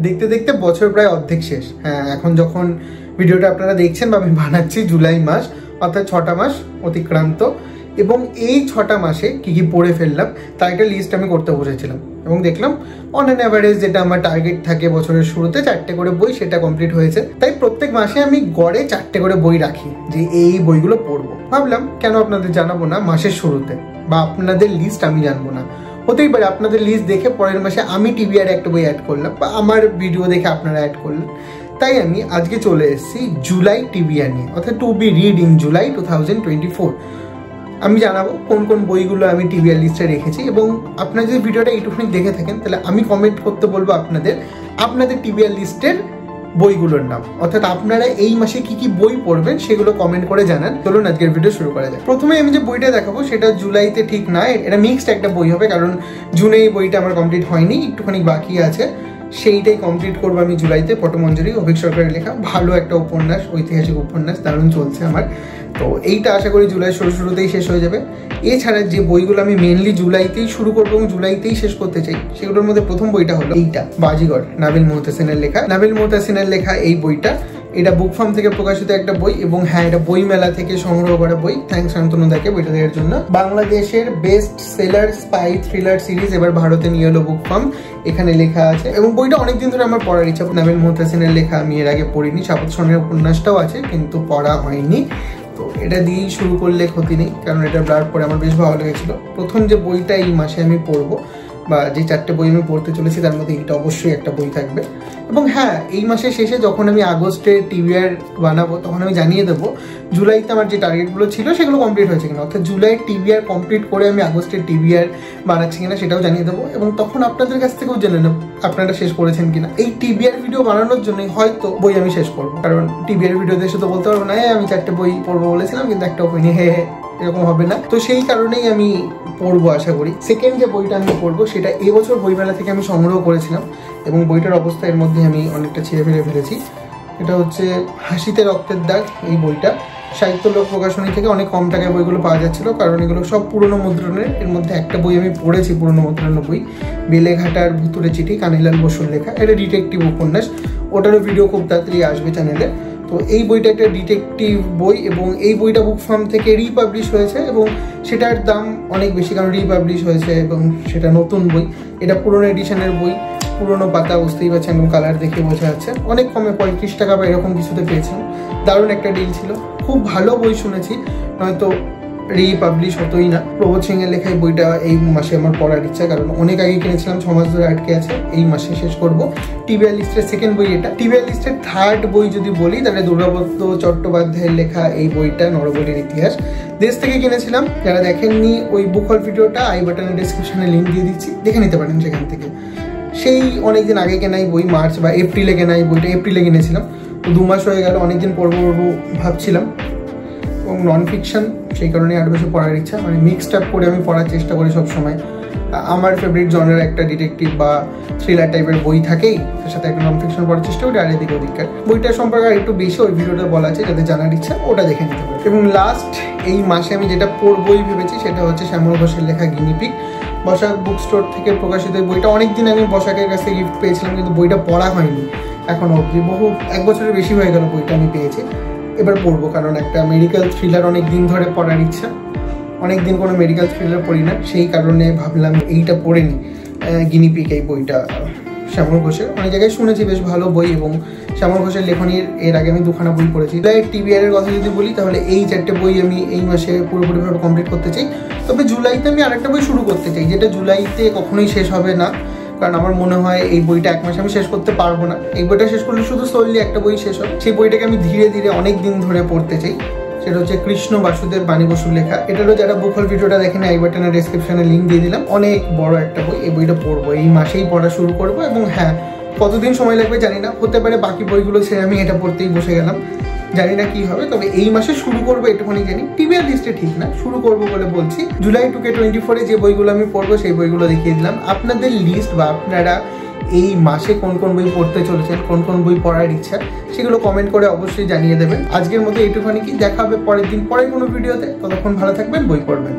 দেখতে দেখতে বছর প্রায় অর্ধেক শেষ। হ্যাঁ, এখন যখন ভিডিওটা আপনারা দেখছেন বা আমি বানাচ্ছি, জুলাই মাস, অর্থাৎ 6টা মাস অতিক্রান্ত। এবং এই 6টা মাসে কি কি পড়ে ফেললাম তার একটা লিস্ট আমি করতে বসেছিলাম এবং দেখলাম অন অ্যান অ্যাভারেজ যেটা আমার টার্গেট থাকে বছরের শুরুতে 4টে করে বই, সেটা কমপ্লিট হয়েছে। তাই প্রত্যেক মাসে আমি গড়ে 4টে করে বই রাখি যে এই বইগুলো পড়বো। ভাবলাম কেন আপনাদের জানাবো না মাসের শুরুতে, বা আপনাদের লিস্ট আমি জানবো না। হতেই পারে আপনাদের লিস্ট দেখে পরের মাসে আমি টিভিআর একটা বই অ্যাড করলাম, বা আমার ভিডিও দেখে আপনারা অ্যাড করলেন। তাই আমি আজকে চলে এসেছি জুলাই টিভিআর নিয়ে, অর্থাৎ to be read in July 2024। আমি জানাবো কোন কোন বইগুলো আমি টিভিআর লিস্টে রেখেছি, এবং আপনারা যদি ভিডিওটা এইটুকুনি দেখে থাকেন তাহলে আমি কমেন্ট করতে বলবো আপনাদের টিভিআর লিস্টের বইগুলোর নাম, অর্থাৎ আপনারা এই মাসে কি কি বই পড়বেন সেগুলো কমেন্ট করে জানান। চলুন আজকের ভিডিও শুরু করা যায়। প্রথমে আমি যে বইটা দেখাবো সেটা জুলাইতে ঠিক না, এটা মিক্সড একটা বই হবে, কারণ জুনে এই বইটা আমার কমপ্লিট হয়নি, একটুখানি বাকি আছে। সেইটাই কমপ্লিট করবো আমি জুলাইতে। পটমঞ্জরি, অভিক সরকারের লেখা, ভালো একটা উপন্যাস, ঐতিহাসিক উপন্যাস, দারুণ চলছে আমার। তো এইটা আশা করি জুলাই শুরুতেই শেষ হয়ে যাবে। এছাড়া যে বইগুলো আমি মেনলি জুলাইতেই শুরু করবো এবং জুলাইতেই শেষ করতে চাই, সেগুলোর মধ্যে প্রথম বইটা হলো এইটা, বাজিগর, নাবিল মুহতাসিনের লেখা। নাবিল মুহতাসিনের লেখা এই বইটা, এটা বুক ফার্ম থেকে প্রকাশিত একটা বই, এবং হ্যাঁ, এটা বই মেলা থেকে সংগ্রহ করা বই। থ্যাংকস শান্তনু দাকে বইটা দেওয়ার জন্য। বাংলাদেশের best seller spy thriller series এবার ভারতে নিয়ে এলো বুক ফার্ম, এখানে লেখা আছে। এবং বইটা অনেকদিন ধরে আমার পড়ার ইচ্ছা। নাবিল মুহতাসিনের লেখা আমি এর আগে পড়িনি, শাপত সনের উপন্যাসটাও আছে কিন্তু পড়া হয়নি। তো এটা দিয়েই শুরু করলে ক্ষতি নেই, কারণ এটা ব্লার পরে আমার বেশ ভালো লেগেছিল। প্রথম যে বইটা এই মাসে আমি পড়বো, বা যে 4টে বই আমি পড়তে চলেছি তার মধ্যে এইটা অবশ্যই একটা বই থাকবে। এবং হ্যাঁ, এই মাসের শেষে যখন আমি আগস্টে টিভিআর বানাবো তখন আমি জানিয়ে দেবো জুলাইতে আমার যে টার্গেটগুলো ছিল সেগুলো কমপ্লিট হয়েছে কিনা, অর্থাৎ জুলাই টিভিআর কমপ্লিট করে আমি আগস্টের টিভিআর বানাচ্ছি কিনা সেটাও জানিয়ে দেবো। এবং তখন আপনাদের কাছ থেকেও জেনে নেব আপনারা শেষ করেছেন কিনা। এই টিভিআর ভিডিও বানানোর জন্যই হয়তো বই আমি শেষ করবো, কারণ টিভিআর ভিডিওতে শুধু বলতে পারবো না আমি 4টে বই পড়বো বলেছিলাম কিন্তু একটা হয়নি, এরকম হবে না। তো সেই কারণেই আমি পড়বো আশা করি। সেকেন্ড যে বইটা আমি পড়বো সেটা এবছর বইমেলা থেকে আমি সংগ্রহ করেছিলাম, এবং বইটার অবস্থা এর মধ্যে আমি অনেকটা ছিঁড়ে ফেলে ফেলেছি। এটা হচ্ছে হাসিতে রক্তের দাগ। এই বইটা সাহিত্যলোক প্রকাশনী থেকে অনেক কম টাকায় বইগুলো পাওয়া যাচ্ছিল, কারণ এগুলো সব পুরনো মুদ্রণের। এর মধ্যে একটা বই আমি পড়েছি পুরনো মুদ্রণের বই, বেলেঘাটার ভুতুরে চিঠি, কানিলাল বসুর লেখা। এটা ডিটেকটিভ উপন্যাস, ওটারও ভিডিও খুব তাড়াতাড়ি আসবে চ্যানেলে। তো এই বইটা একটা ডিটেকটিভ বই, এবং এই বইটা বুক ফার্ম থেকে রিপাবলিশ হয়েছে, এবং সেটার দাম অনেক বেশি কারণ রিপাবলিশ হয়েছে এবং সেটা নতুন বই। এটা পুরনো এডিশনের বই, পুরনো পাতা, বুঝতেই পারছেন, এবং কালার দেখে বোঝা যাচ্ছে। অনেক কমে 35 টাকা বা এরকম কিছুতে পেয়েছিলাম, দারুণ একটা ডিল ছিল। খুব ভালো বই শুনেছি, নয়তো রিপাবলিশ হতোই না। প্রবোধ সিং এর লেখা এই বইটা এই মাসে আমার পড়ার ইচ্ছা, কারণ অনেক আগে কিনেছিলাম, 6 মাস ধরে আটকে আছে, এই মাসে শেষ করবো। টিভিআর লিস্টের সেকেন্ড বই এটা। টিভিআর লিস্টের থার্ড বই যদি বলি তাহলে দুর্গাবত চট্টোপাধ্যায়ের লেখা এই বইটা, নরবলির ইতিহাস। দেশ থেকে কিনেছিলাম, যারা দেখেননি ওই বুক হল ভিডিওটা আই বাটনের ডেসক্রিপশনে লিঙ্ক দিয়ে দিচ্ছি, দেখে নিতে পারেন সেখান থেকে। সেই অনেকদিন আগে কেনাই বই, মার্চ বা এপ্রিলে কেনাই বইটা, এপ্রিলে কিনেছিলাম। তো 2 মাস হয়ে গেল, অনেকদিন পড়বো ভাবছিলাম। এবং নন ফিকশন, সেই কারণে আরও বেশি পড়ার ইচ্ছা, মানে মিক্সড আপ করে আমি পড়ার চেষ্টা করি সবসময়। আমার ফেভারিট জনের একটা ডিটেকটিভ বা থ্রিলার টাইপের বই থাকেই, তার সাথে একটা নন ফিকশন পড়ার চেষ্টা করি, আর এদিকে ওদিককার। বইটার সম্পর্কে আর একটু বেশি ওই ভিডিওটা বলা আছে, যাদের জানার ইচ্ছা ওটা দেখে নিতে পারে। এবং লাস্ট এই মাসে আমি যেটা পড়বই ভেবেছি সেটা হচ্ছে শ্যামল ঘোষের লেখা গিনিপিগ। বসাক বুক স্টোর থেকে প্রকাশিত বইটা অনেকদিন আমি বসাকের কাছে গিফট পেয়েছিলাম, কিন্তু বইটা পড়া হয়নি এখনো অবধি। 1 বছরের বেশি হয়ে গেল বইটা আমি পেয়েছি। এবার পড়বো, কারণ একটা মেডিকেল থ্রিলার অনেক দিন ধরে পড়ার ইচ্ছা। অনেকদিন কোনো মেডিকেল থ্রিলার পড়ি না, সেই কারণে ভাবলাম এইটা পড়ে নিই, গিনিপিগ এই বইটা শ্যামল ঘোষের। অনেক জায়গায় শুনেছি বেশ ভালো বই, এবং শ্যামল ঘোষের লেখনীর এর আগে আমি 2খানা বই পড়েছি। টিভিআর এর কথা যদি বলি তাহলে এই 4টে বই আমি এই মাসে পুরোপুরিভাবে কমপ্লিট করতে চাই। তবে জুলাইতে আমি আরেকটা বই শুরু করতে চাই, যেটা জুলাইতে কখনোই শেষ হবে না, কারণ আমার মনে হয় এই বইটা 1 মাসে আমি শেষ করতে পারবো না। এই বইটা শেষ করলে শুধু সোললি একটা বই শেষ হবে। সেই বইটাকে আমি ধীরে ধীরে অনেক দিন ধরে পড়তে চাই, সেটা হচ্ছে কৃষ্ণ বাসুদেব বাণী বসুর লেখা। এটারও যারা বুক হল ভিডিওটা দেখেন আই বাটনের ডেসক্রিপশনে লিঙ্ক দিয়ে দিলাম। অনেক বড় একটা বই, এই বইটা পড়বো, এই মাসেই পড়া শুরু করবো। এবং হ্যাঁ, কতদিন সময় লাগবে জানি না, হতে পারে বাকি বইগুলো ছেড়ে আমি এটা পড়তেই বসে গেলাম, জানি না কি হবে। তবে এই মাসে শুরু করবো এটুকুনি জানি, টিভিআর লিস্টে ঠিক না, শুরু করবো বলে বলছি। জুলাই 2024 যে বইগুলো আমি পড়বো সেই বইগুলো দেখিয়ে দিলাম। আপনাদের লিস্ট বা আপনারা এই মাসে কোন কোন বই পড়তে চলেছেন, কোন কোন বই পড়ার ইচ্ছা, সেগুলো কমেন্ট করে অবশ্যই জানিয়ে দেবেন। আজকের মতো এইটুখানি, কি দেখা হবে পরের দিন পরের কোনো ভিডিওতে। ততক্ষণ ভালো থাকবেন, বই পড়বেন।